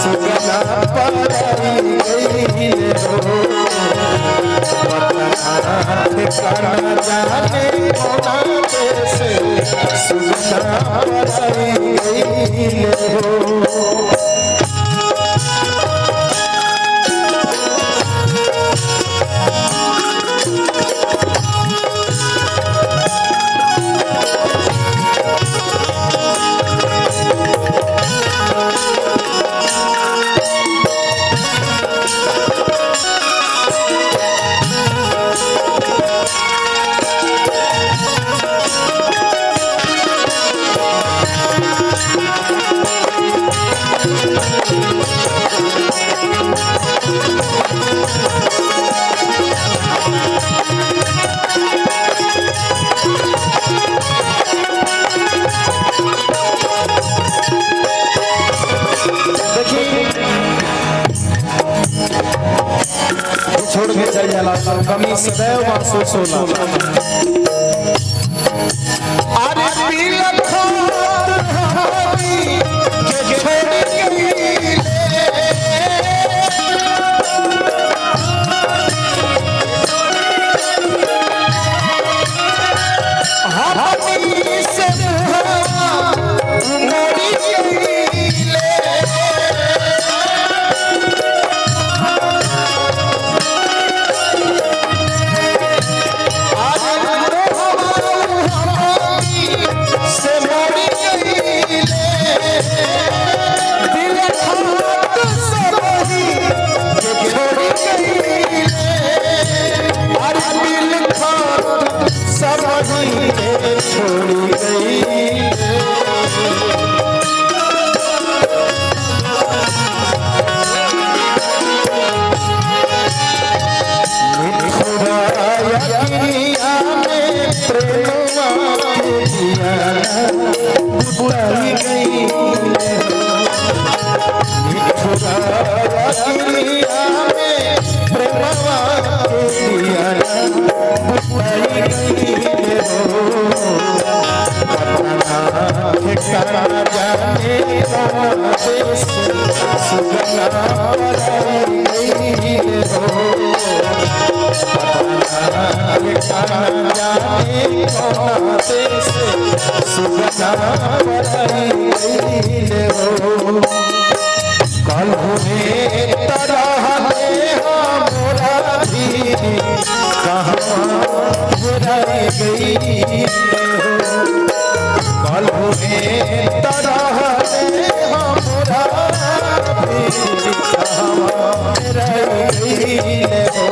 सुगना पराई गईले हो ठिकाना जाने कौना देश सुगना पराई गईले हो। छोड़ के चल जाला कमी सदैव महसूस होला। अरे बिलखत हरी के छोड़ गईले हमी से मोड़ी गईले छोड़ी गई मिठुराया में प्रेमवा के दिया बुलाई गई मिठुराया में प्रेमवा के दिया बुलाई गई हो। ठिकाना जाने कौना देश सुगना पराई गईले हो ठिकाना जाने कौना देश सुगना पराई गईले हो। कल में तरह मोरा भी कहाँ हेराई गईले हो कल में तरह हमरा भी कहाँ गईले हो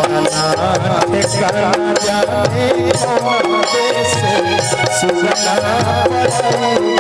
बना ठिकाना जाने कौन देश सुगना पराई